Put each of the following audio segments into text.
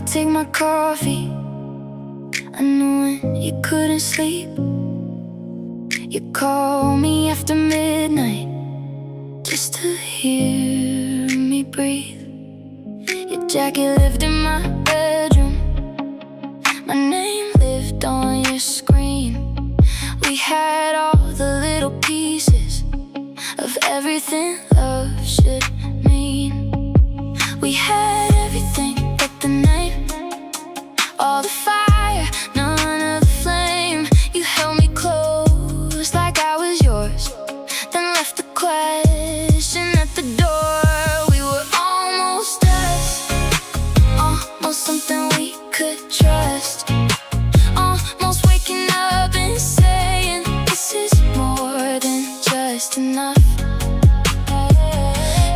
take my coffee. I knew when you couldn't sleep. You call me after midnight just to hear me breathe. Your jacket lived in my bedroom. My name lived on your screen. We had all the little pieces of everything love should mean. We had everything but the name. All the fire, none of the flame. You held me close like I was yours, then left the question at the door. We were almost us, almost something we could trust. Almost waking up and saying this is more than just enough.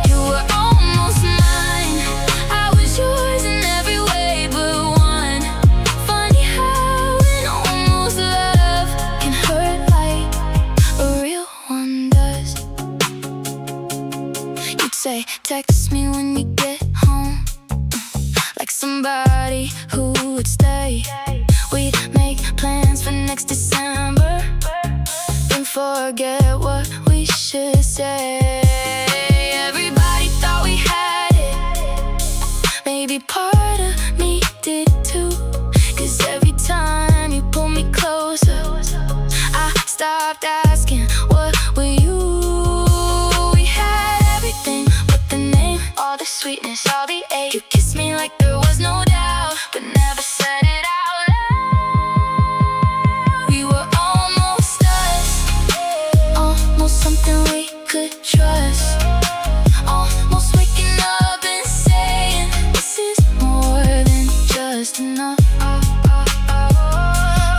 You were almost mine, I was yours in every way but one. Funny how an almost love can hurt like a real one does. You'd say, text me when you get home, like somebody who would stay. We'd make plans for next December, then forget what we should say. Everybody thought we had it, maybe part of me did too. Cause every time you pull me closer, I stopped asking, what were you? We had everything but the name, all the sweetness, all the ache. You kissed me like there was no doubt, but never said it out loud. We were almost us, almost something we could trust. Almost waking up and saying this is more than just enough.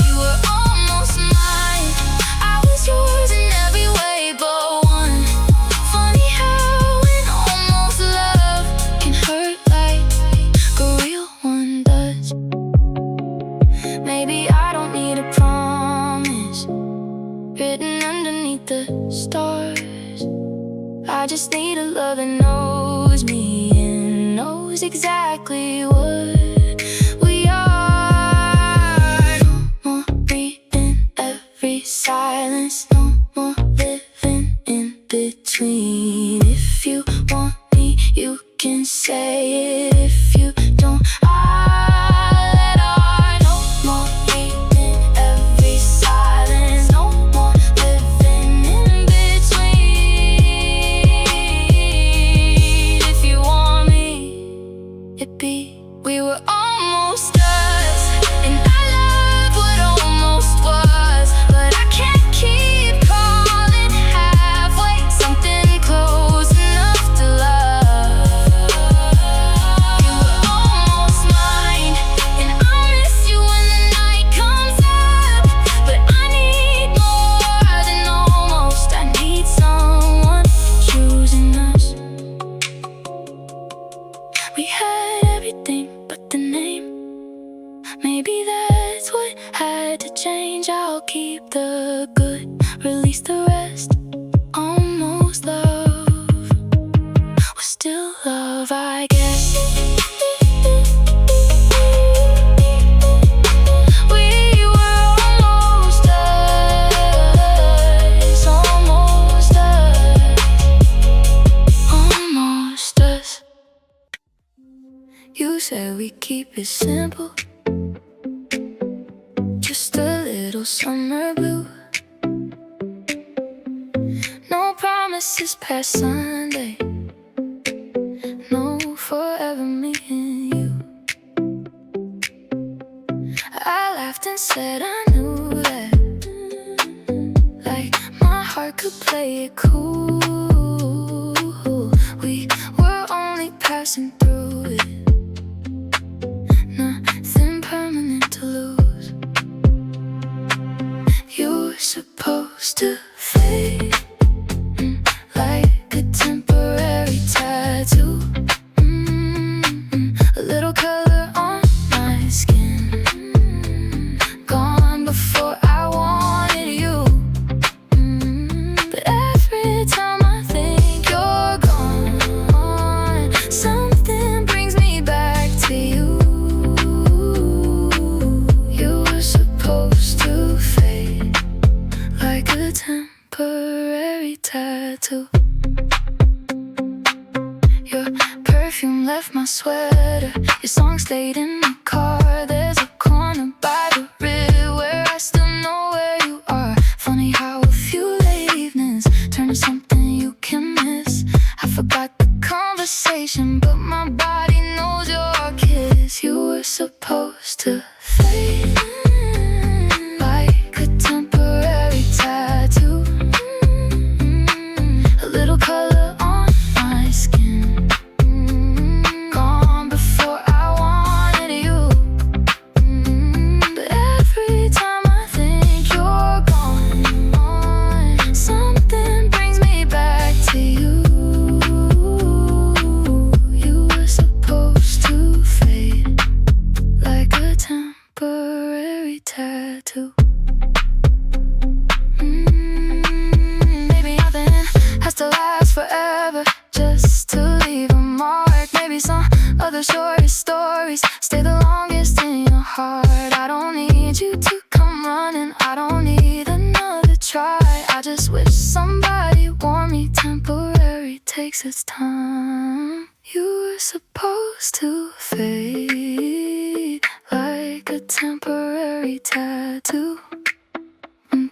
You were almost mine, I was yours in every way but one. Funny how an almost love can hurt like a real one does. Maybe I don't need a promise written underneath the stars. I just need a love that knows me and knows exactly what we are. No more reading every silence, no more living in between. If you want me, you can say it. If you don't, I'll let on. No more reading every silence, no more living in between. If you want me, it be. We were almost us, and I love what almost was, but I can't keep calling halfway something close enough to love. You were almost mine, and I'll miss you when the night comes up, but I need more than almost. I need someone choosing us. We had everything but the name. Maybe that's what had to change. I'll keep the good, release the rest. Almost love was still love, I guess. We were almost us, almost us, almost us. You said we keep it simple, just a little summer blue. No promises past Sunday, no forever me and you. I laughed and said I knew that, like my heart could play it cool. We were only passing through it, nothing permanent to lose. You were supposed to fade like a temporary tattoo. A little color on my skin, gone before I wanted you. But every time I think you're gone, something tattoo. Your perfume left my sweater. Your song stayed in my car. There's a corner by the river where I still know where you are. Funny how a few late evenings turn to something you can miss. I forgot the conversation, but my body knows your kiss. You were supposed to fade like a temporary tattoo. A little color on my skin, gone before I wanted you. But every time I think you're gone, something brings me back to you. You were supposed to fade like a temporary tattoo. Maybe nothing has to last forever, just to leave a mark. Maybe some other short stories stay the longest in your heart. I don't need you to come running, I don't need another try. I just wish somebody warned me temporary takes its time. You were supposed to fade like a temporary tattoo.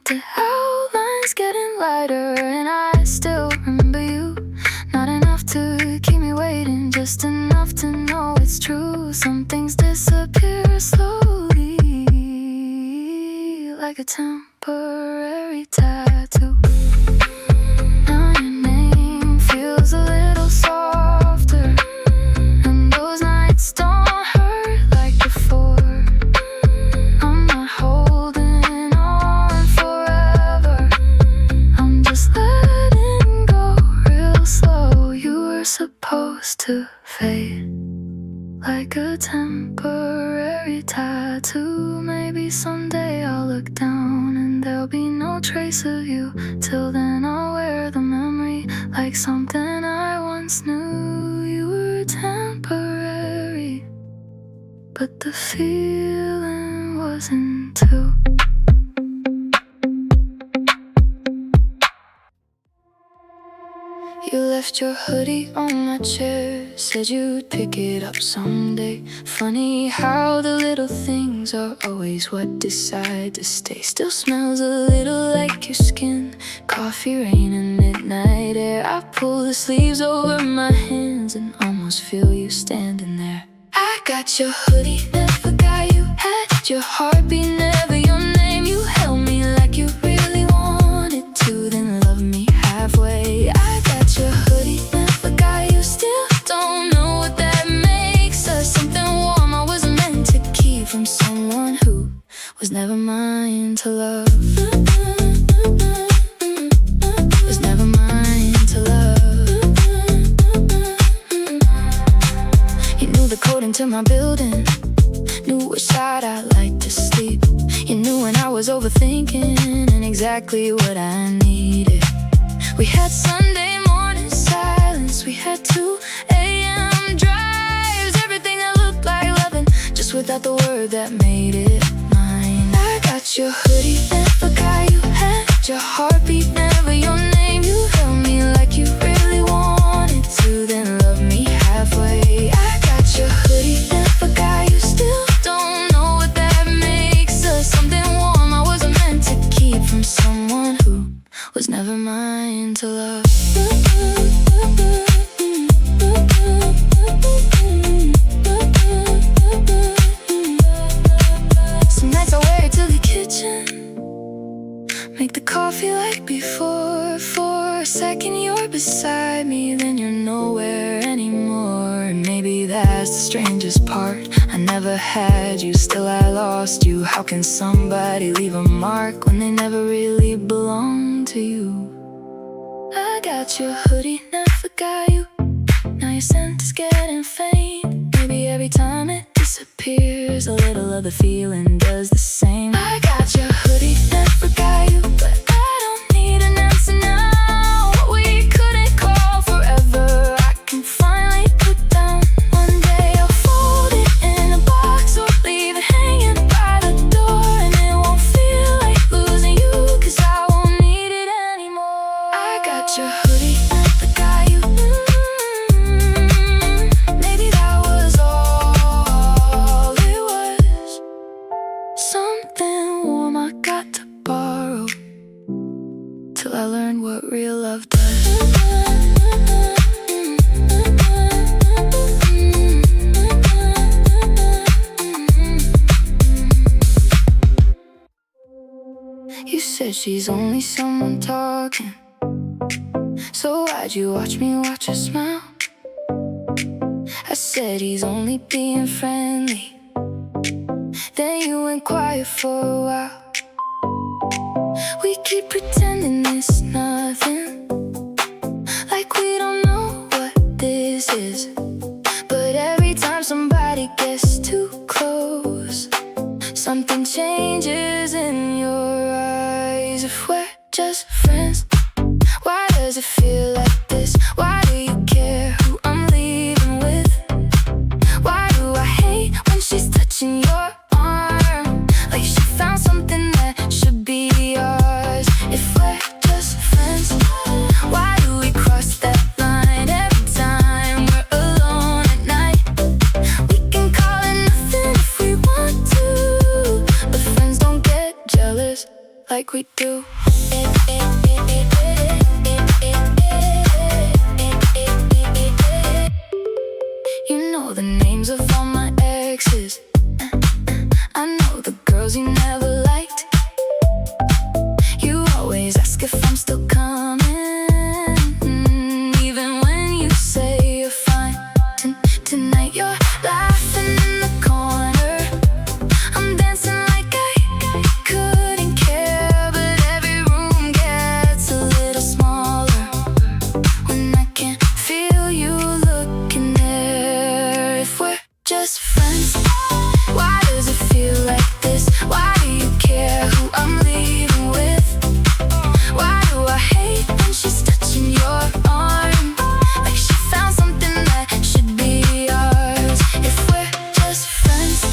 The outline's getting lighter and I still remember you. Not enough to keep me waiting, just enough to know it's true. Some things disappear slowly like a temporary tattoo. Now your name feels a little softer, and those nights don't hurt like before. I'm not holding on forever, I'm just letting go real slow. You were supposed to fade like a temporary tattoo. Maybe someday I'll look down and there'll be no trace of you. Till then I'll wear the memory like something I once knew. You were temporary, but the feeling wasn't too. You left your hoodie on my chair, said you'd pick it up someday. Funny how the little things are always what decide to stay. Still smells a little like your skin, coffee rain and midnight air. I pull the sleeves over my hands and almost feel you standing there. I got your hoodie, never got you. Had your heartbeat, never your name. You held me like you really wanted to, then love me halfway. I got your hoodie, never got you. Still don't know what that makes us. Something warm I was meant to keep from someone who was never mine to love. Was never mine to love. You knew the code into my building, knew which side I like to sleep. You knew when I was overthinking and exactly what I needed. We had Sunday morning silence, we had 2 a.m. drives. Everything that looked like loving, just without the word that made it mine. I got your hoodie, never got you. Had your heartbeat, never your name. You held me like you really wanted to, then love me halfway. I got your hoodie, never got you. Still don't know what that makes us. Something warm I wasn't meant to keep from someone who was never mine to love. Some nights I wear it to the kitchen, make the coffee like before. For a second you're beside me, then you're nowhere anymore. And maybe that's the strangest part. I never had you, still I lost you. How can somebody leave a mark when they never really belong to you? I got your hoodie, never got you. Now your scent is getting faint. Maybe every time it disappears, a little of the feeling does the same. I got your hoodie, never got you, but I don't need an answer now. What we couldn't call forever, I can finally put down. One day I'll fold it in a box or leave it hanging by the door, and it won't feel like losing you, 'cause I won't need it anymore. I got your hoodie. something warm I got to borrow, till I learned what real love does. You said she's only someone talking, so why'd you watch me watch her smile? I said he's only being friendly, then you went quiet for a while. We keep pretending it's nothing, like we don't know what this is. But every time somebody gets too close, something changes in your eyes. If we're just friends, why does it feel like this? Why do you care who I'm leaving with? Why do I hate when she's touching your arm, like she found something that should be yours? If we're just friends, why do we cross that line every time we're alone at night? We can call it nothing if we want to, but friends don't get jealous like we do. You know the names of all my exes, I know the girls you never liked. You always ask if I'm still coming, even when you say you're fine. Tonight you're laughing in the corner, I'm dancing like I couldn't care. But every room gets a little smaller when I can't feel you looking there. If we're just friends, why does it feel like this? Why do you care who I'm leaving with? Why do I hate when she's touching your arm, like she found something that should be yours? If we're just friends,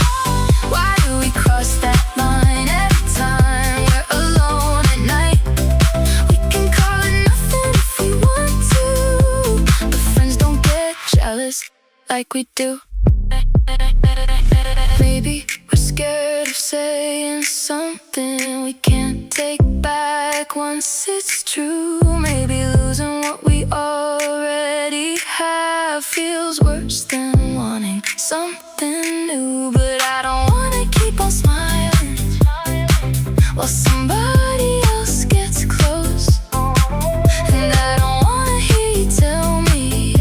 why do we cross that line every time we're alone at night? We can call it nothing if we want to, but friends don't get jealous like we do. Maybe we're scared of saying something we can't take back once it's true. Maybe losing what we already have feels worse than wanting something new. But I don't wanna keep on smiling while somebody else gets close, and I don't wanna hear you tell me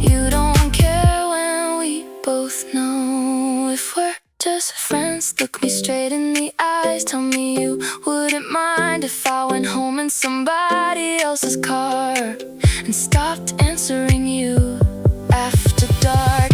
you don't care when we both know. If we're just friends, look me straight in the eyes, tell me you wouldn't mind if I went home in somebody else's car and stopped answering you after dark.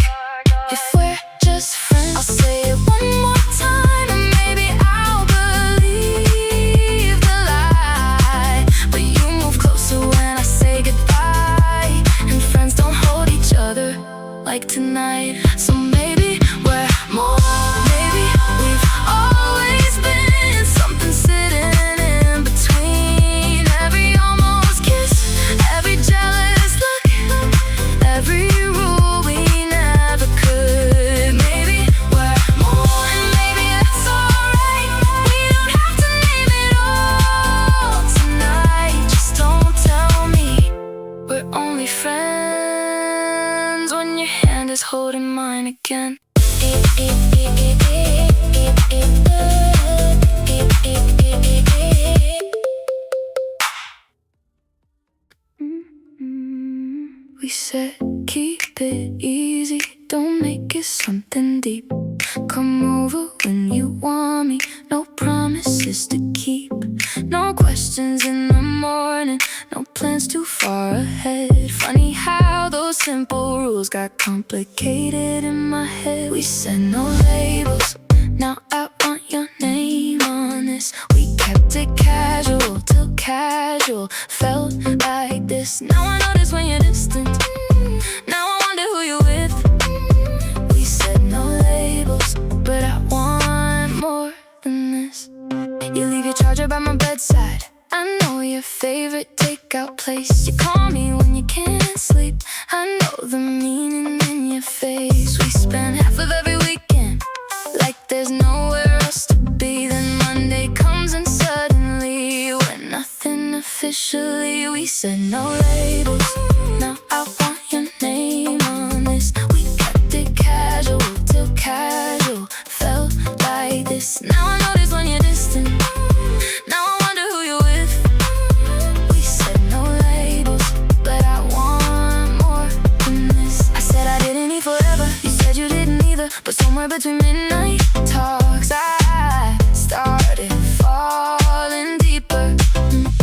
If we're just friends, I'll say it one more time, and maybe I'll believe the lie. But you move closer when I say goodbye, and friends don't hold each other like tonight. So maybe we're more, maybe we've always been something sitting in between. Every almost kiss, every jealous look, every rule we never could. Maybe we're more, and maybe that's alright. We don't have to name it all tonight. Just don't tell me we're only friends when your hand is holding mine again. We said keep it easy, don't make it something deep. Come over when you want me, no promises to keep. No questions in the morning, no plans too far ahead. Funny how those simple rules got complicated in my head. We said no labels, now I want your name on this. We kept it casual till casual felt like this. Now I notice when you're distant, now I wonder who you're with. We said no labels, but I want more than this. You leave your charger by my bedside, I know your favorite takeout place. You call me when you can't sleep, I know the meaning in your face. We spend half of every weekend like there's nowhere else to be. said no labels, now I want your name on this. We kept it casual till casual felt like this. Now I notice when you're distant, now I wonder who you're with. We said no labels, but I want more than this. I said I didn't need forever, you said you didn't either. But somewhere between midnight talks I started falling deeper.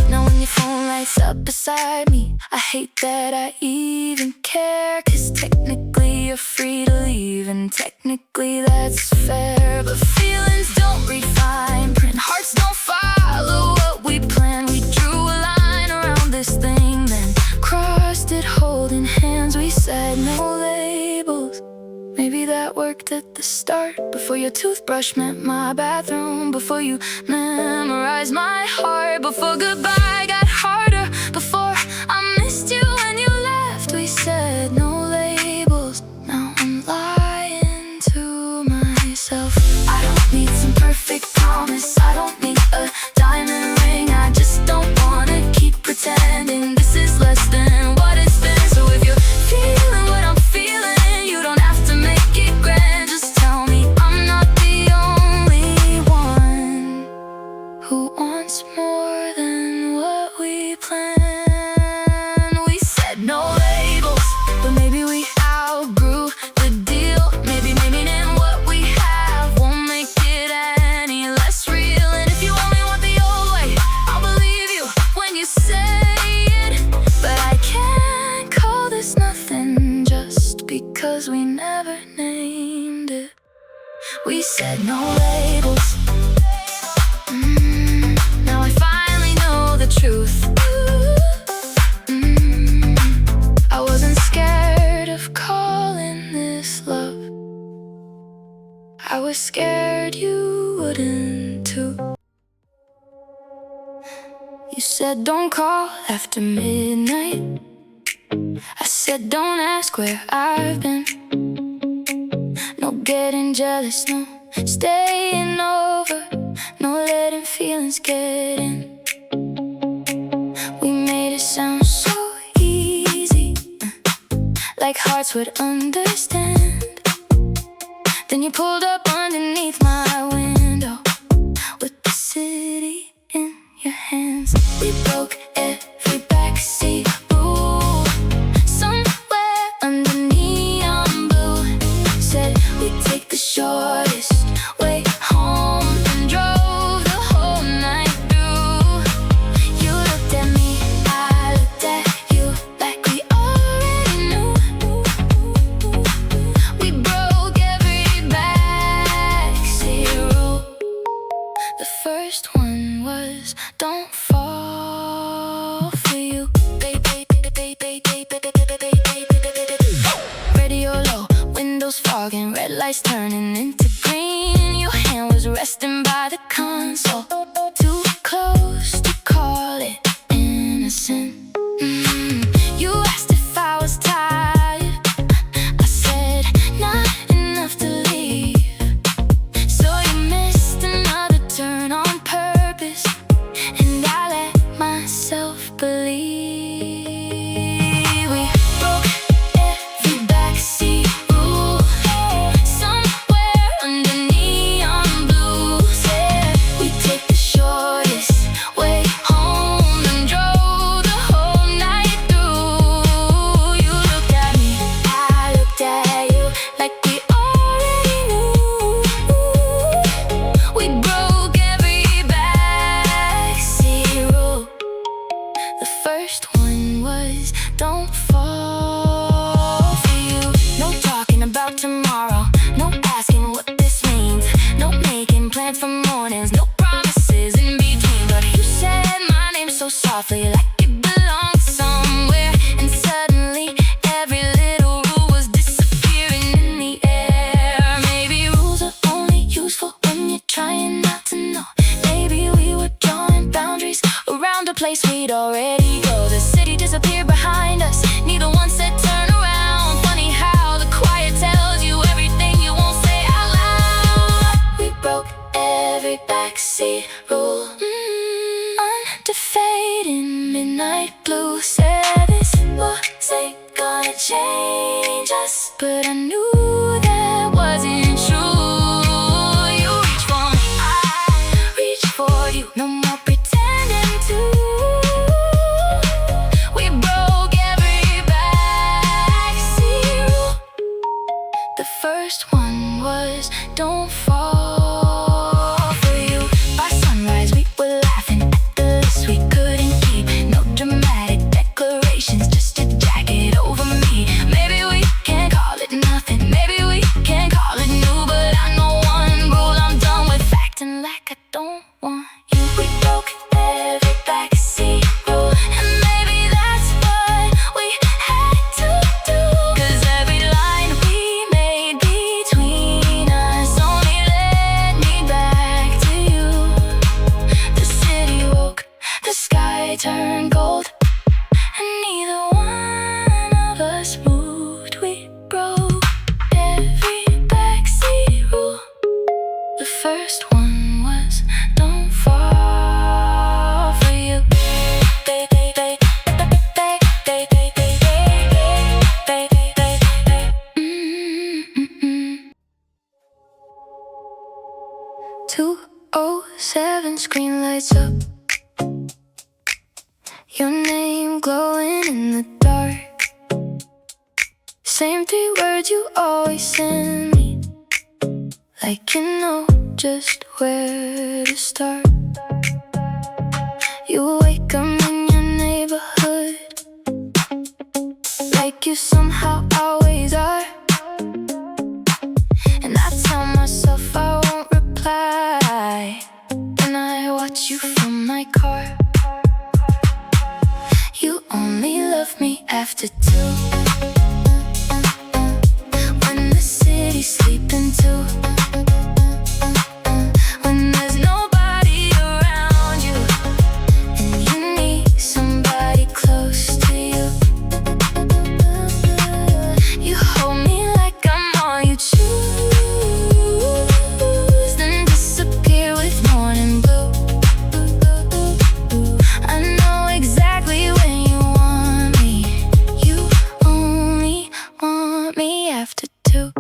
Now when your phone lights up beside me, I hate that I even care. Cause technically you're free to leave, and technically that's fair. But feelings don't read fine print, hearts don't follow what we planned. We drew a line around this thing, then crossed it holding hands. We said no labels, maybe that worked at the start. Before your toothbrush met my bathroom, before you memorized my heart, before goodbye got harder, before I missed you when you left. We said no labels, now I'm lying to myself. I don't need some perfect promise, I don't need a diamond ring. I just don't wanna keep pretending this is less than what it's been. So if you're feeling what I'm feeling, you don't have to make it grand. Just tell me I'm not the only one who wants more than what we planned. We said no labels, but maybe we outgrew the deal. Maybe then what we have won't make it any less real. And if you only want the old way, I'll believe you when you say it. But I can't call this nothing just because we never named it. We said no labels. Now I finally know the truth. I wasn't scared of calling this love, I was scared you wouldn't too. You said don't call after midnight, I said don't ask where I've been. No getting jealous, no staying over, no letting feelings get in. We made it sound so easy, like hearts would understand. Then you pulled up underneath my window with the city in your hands. We broke every backseat rule, somewhere under neon blue. Said we'd take the shortest way home and drove the whole night through. You looked at me, I looked at you, like we already knew. We broke every backseat rule. The first one was don't fall for you. Radio low, windows fogging, red lights turning into green. Your hand was resting by the console, too close to call it innocent. You asked if I was tired, I said not enough to leave. So you missed another turn on purpose, and I let myself believe. We broke every backseat rule, somewhere under neon blue. Said we take the shortest way home and drove the whole night through. You looked at me, I looked at you, like we already knew. We broke every backseat rule. The first one was don't fall for you. No talking about tomorrow, no asking what this means, no making plans for mornings, no promises in between. But you said my name so softly, like it belonged somewhere. And suddenly every little rule was disappearing in the air. Maybe rules are only useful when you're trying not to know. Maybe we were drawing boundaries around a place we'd already go. The city disappeared behind us, neither one said turn around. Funny how the quiet tells you everything you won't say out loud. We broke every backseat rule, under fading midnight blue. change us, but I knew that wasn't true. You reach for me, I reach for you. No more pretending to. We broke every backseat rule. The first one was don't fall for you. By sunrise we were laughing at the list we couldn't keep. No dramatic declarations, just a jacket over me. Maybe we can call it nothing, maybe we can call it new, but I know one rule, I'm done with acting like I don't want you. We broke every backseat rule, and maybe that's what we had to do. 'Cause every line we made between us only led me back to you. The city woke, the sky turned gold, and neither one of us moved. We broke every backseat rule. The first one was don't fall for you. Mm-hmm. 2:07, screen lights up. Your name glowing in the dark. Same 3 words you always send me, like you know just where to start. You wake up in your neighborhood, like you somehow always are. And I tell myself I won't reply, then I watch you from my car. You only love me after 2, when the city's sleeping too, when there's nobody around you, and you need somebody close to you. You hold me like I'm all you choose, then disappear with morning blue. I know exactly when you want me. You only want me after 2.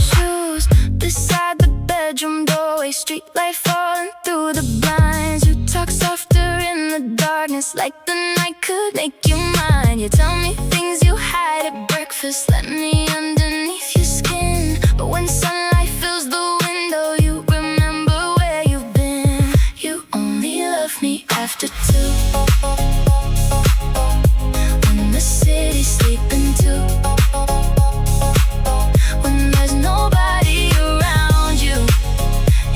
Shoes beside the bedroom doorway, street light falling through the blinds. You talk softer in the darkness, like the night could make you mine. You tell me things you hide at breakfast, let me underneath your skin. But when sunlight fills the window, you remember where you've been. You only love me after 2, when the city's sleeping too, when there's nobody around you,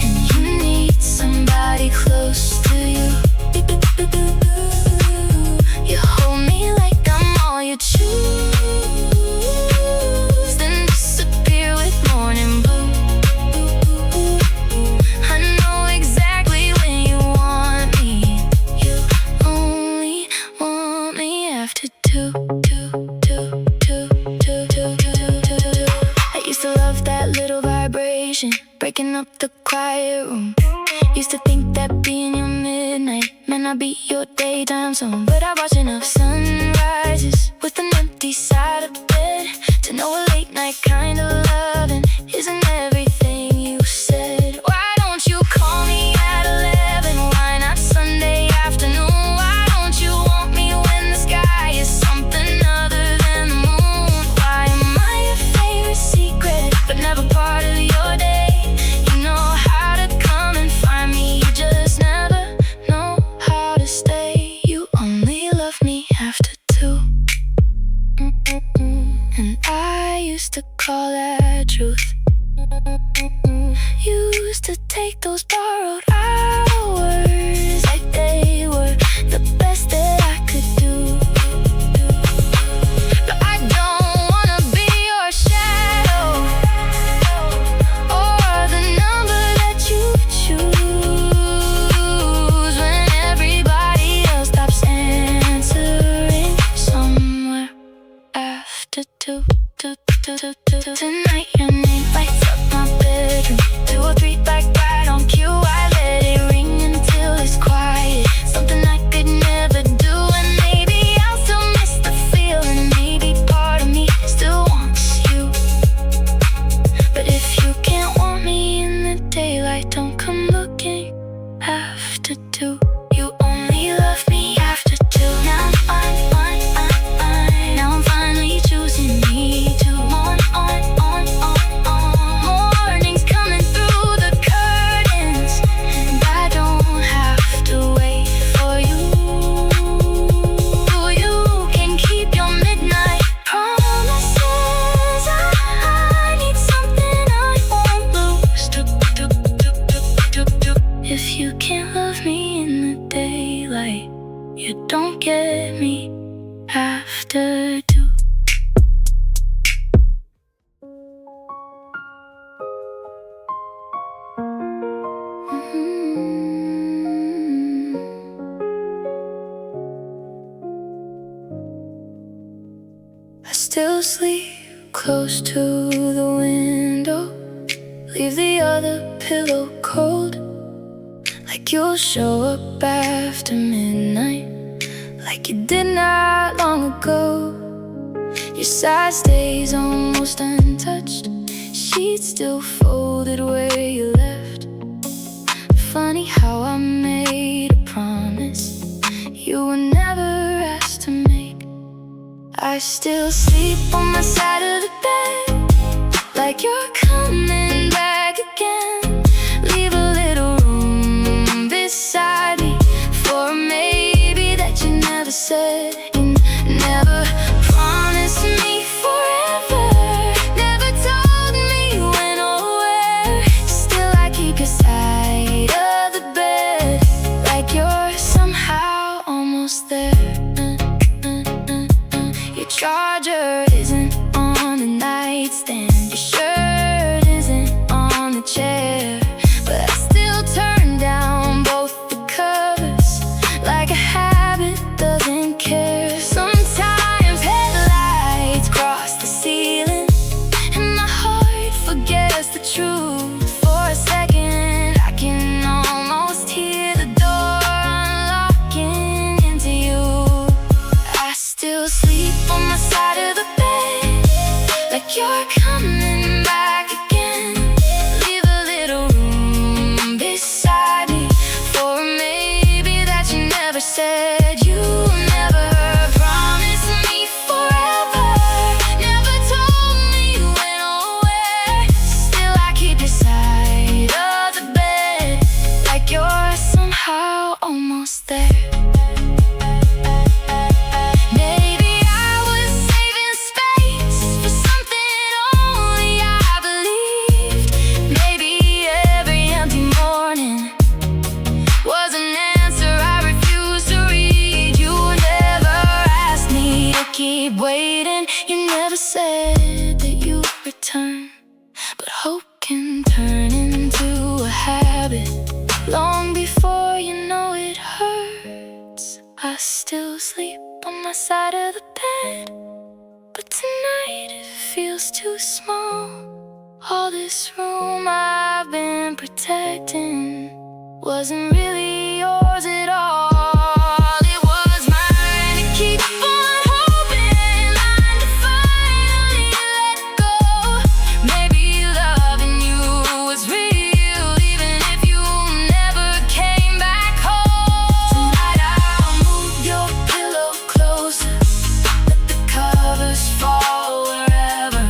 and you need somebody close to you. You hold me like I'm all you choose, then disappear with morning blue. I know exactly when you want me. You only want me after 2. I used to love that little vibration, breaking up the quiet room. Used to think that being your midnight meant I'd be your daytime zone. But I watch enough sunrises with an empty side of bed to know a late night kind of loving isn't everything you said. Why don't you call me at 11? Why not Sunday afternoon? Why don't you want me when the sky is something other than the moon? Why am I your favorite secret, but never part of your day? You know how to come and find me, you just never know how to stay. You only love me after 2. And I used to call that truth. Used to take those borrowed hours like they were the best that I could do. But I don't wanna be your shadow, or the number that you choose when everybody else stops answering somewhere after 2. Tonight your name lights up my bedroom. 2 or 3 like right on cue, I let it ring. two. You only love me after two. Now I'm finally choosing me too. Morning's coming through the curtains, and I don't have to wait for you. You can keep your midnight promises. I need something I won't lose. If you can't love me in the daylight, you don't get me after two. I still sleep close to the window, leave the other pillow cold, like you'll show up after midnight, like you did not long ago. Your side stays almost untouched, sheets still folded where you left. Funny how I made a promise you were never asked to make. I still sleep on my side of the bed, like you're coming back again. Leave a little room beside me for a maybe that you never said. You never promised me forever, never told me when or where. Still I keep your side of the bed, like you're somehow almost there. Your charger isn't on the nightstand, your shirt isn't on the chair, but I still turn down both the covers, like a habit doesn't care. Sometimes headlights cross the ceiling, and my heart forgets the truth. For a second I can almost hear the door unlocking into you. I still sleep on my side of the bed, like you're coming back again. Leave a little room beside me for a maybe that you never said. You never promised me forever, never told me when or where. Still I keep your side of the bed, like you're somehow almost there. Maybe I was saving space for something only I believed. Maybe every empty morning was an answer I refused to read. You never asked me to keep waiting. You never said that you'd return, but hope can turn into a habit long before you know it hurts. I still sleep on my side of the bed, but tonight it feels too small. All this room I've been protecting wasn't really yours at all. It was mine to keep on hoping I'd finally let go. Maybe loving you was real, even if you never came back home. Tonight I'll move your pillow closer, let the covers fall wherever.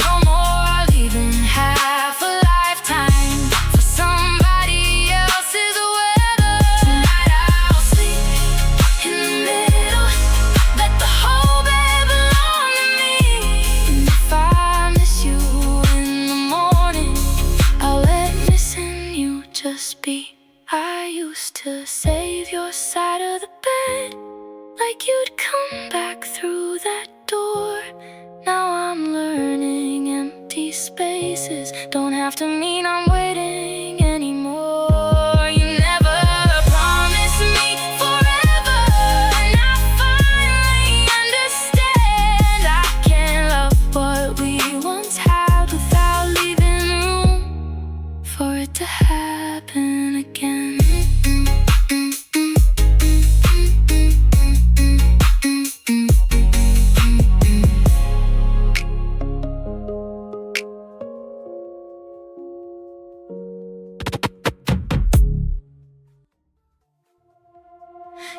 No more leaving half a lifetime for somebody else's weather. Tonight I'll sleep in the middle, let the whole bed belong to me. And if I miss you in the morning, I'll let missing you just be. I used to save your side of the bed, like you'd come back through that door. Now I'm learning empty spaces don't have to mean I'm waiting anymore. You never promised me forever, and I finally understand. I can't love what we once had without leaving room for it to happen again.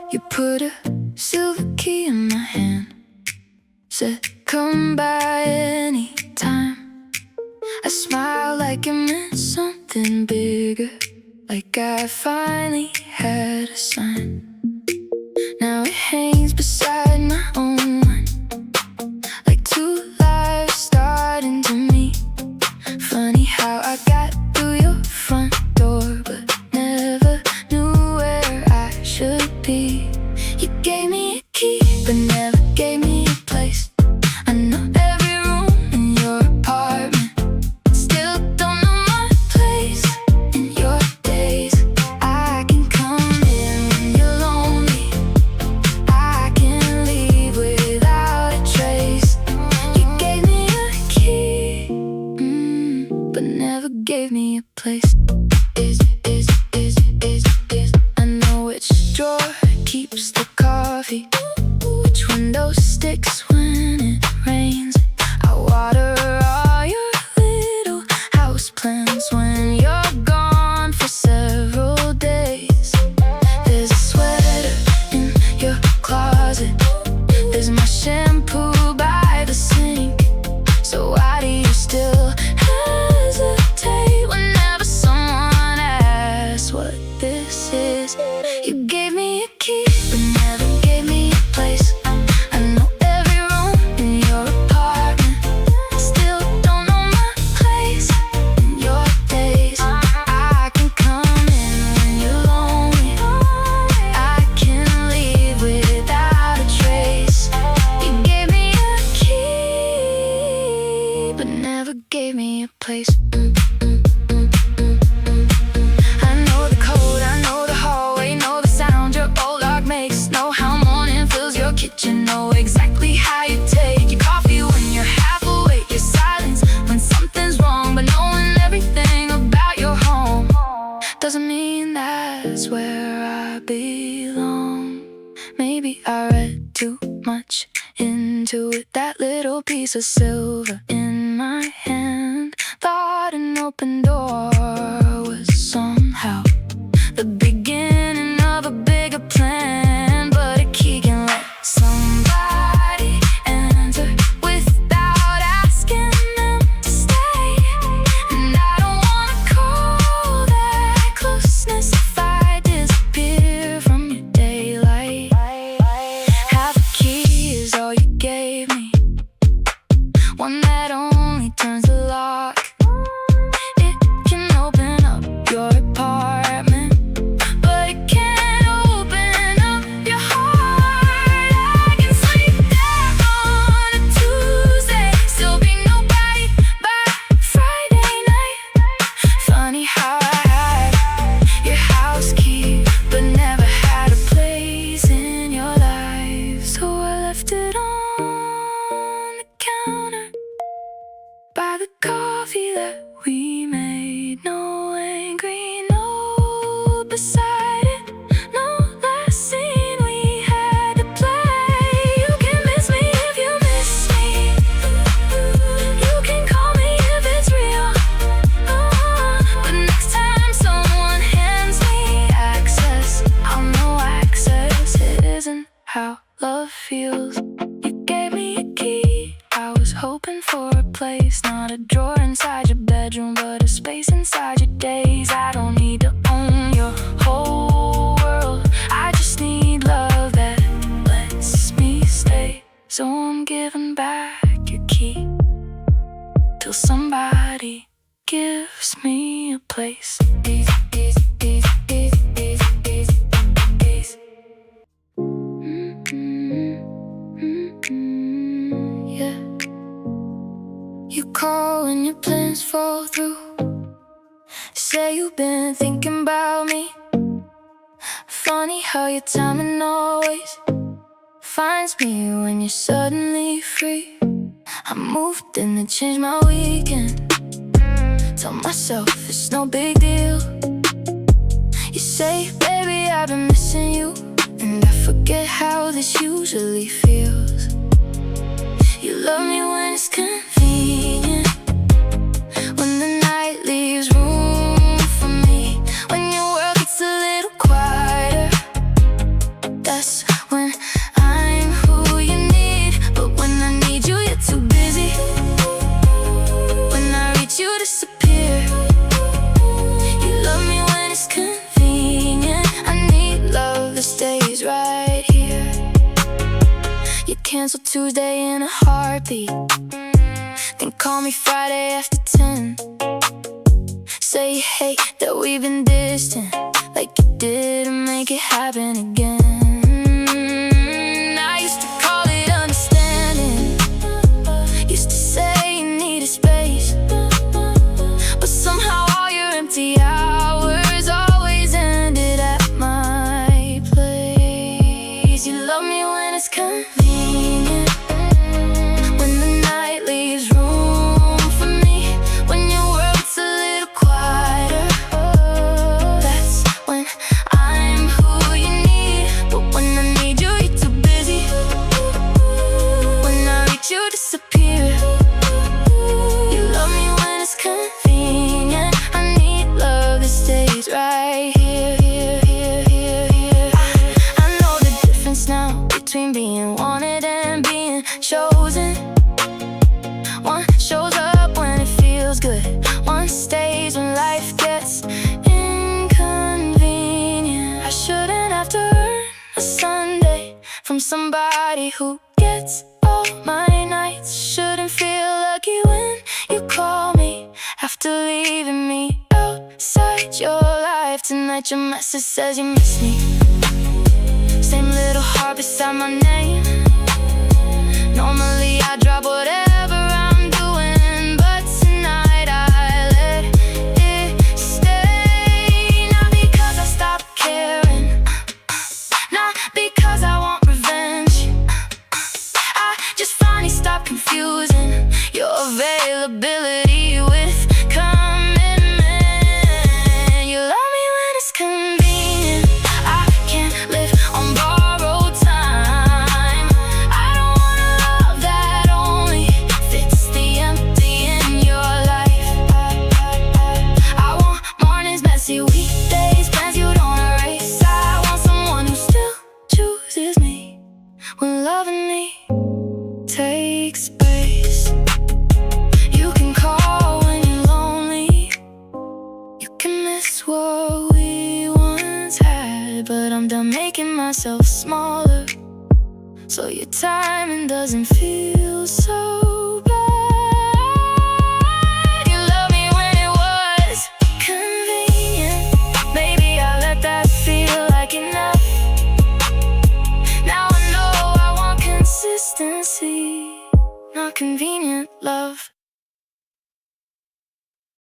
You put a silver key in my hand, said come by any time. I smiled like it meant something bigger, like I finally had a sign. Now it hangs beside my own one, like two lives starting to meet. Funny how I got through your front door, but never knew where I should be. You gave me a key, but never gave me a place. I know every room in your apartment, still don't know my place in your days. I can come in when you're lonely, I can leave without a trace. You gave me a key, but never gave me a place. I know which drawer keeps the coffee, which window sticks when it rains. I water all your little house plants when you're gone for several days. There's a sweater in your closet, there's my shampoo by the sink. So why do you still hesitate whenever someone asks what this is? You gave me a key, but never gave me a place. I know every room in your apartment, still don't know my place in your days. I can come in when you're lonely, I can leave without a trace. You gave me a key, but never gave me a place. I know the code, I know the hallway, know the sound your old lock makes, know how morning fills your kitchen, know exactly how you take your coffee when you're half awake, your silence when something's wrong. But knowing everything about your home doesn't mean that's where I belong. Maybe I read too much into it. That little piece of silver in my hand, thought an open door was somehow the beginning of a bigger plan. But a key can let somebody enter without asking them to stay. And I don't wanna call that closeness if I disappear from your daylight. Half a key is all you gave me, one that only turns the lock. It can open up your apartment, but it can't open up your heart. I can sleep there on a Tuesday, still be nobody by Friday night. Funny how I had your house key, but never had a place in your life. So I left it on the counter by the coffee that we made. No angry note beside it, no last scene we had to play. You can miss me if you miss me, you can call me if it's real. But next time someone hands me access, I'll know access isn't how love feels. You gave me a key, I was hoping for a place, not a drawer inside your bedroom, but a space inside your days. I don't need to own your whole world, I just need love that lets me stay. So I'm giving back your key till somebody gives me a place. Yeah. You call when your plans fall through, say you've been thinking about me. Funny how your timing always finds me when you're suddenly free. I moved in to change my weekend, tell myself it's no big deal. You say, baby, I've been missing you, and I forget how this usually feels. You love me when it's convenient, when the night leaves room for me, when your world gets a little quieter. That's cancel Tuesday in a heartbeat. Then call me Friday after 10. Say you hate that we've been distant, like you didn't make it happen again. I used to call it understanding, used to say you needed space, but somehow all your empty hours always ended at my place. You love me when it's convenient, when the night leaves room for me, when your world's a little quieter. That's when I'm who you need, but when I need you, you're too busy. When I reach you, disappear. You love me when it's convenient. I need love that stays right here, here, here, here, here. I know the difference now between being wanted and being chosen. One shows up when it feels good, one stays when life gets inconvenient. I shouldn't have to earn a Sunday from somebody who gets all my nights. Shouldn't feel lucky when you call me after leaving me outside your life. Tonight your message says you miss me, same little heart beside my name. Normally I drop whatever I'm doing, but tonight I let it stay. Not because I stopped caring, not because I want revenge. I just finally stopped confusing your availability with commitment. You love me when it's convenient, I can't live on borrowed time. I don't want a love that only fits the empty in your life. I want mornings messy, weekdays plans you don't erase. I want someone who still chooses me when loving me takes place. You can call when you're lonely, you can miss what we once had, but I'm done making myself smaller, so your timing doesn't feel so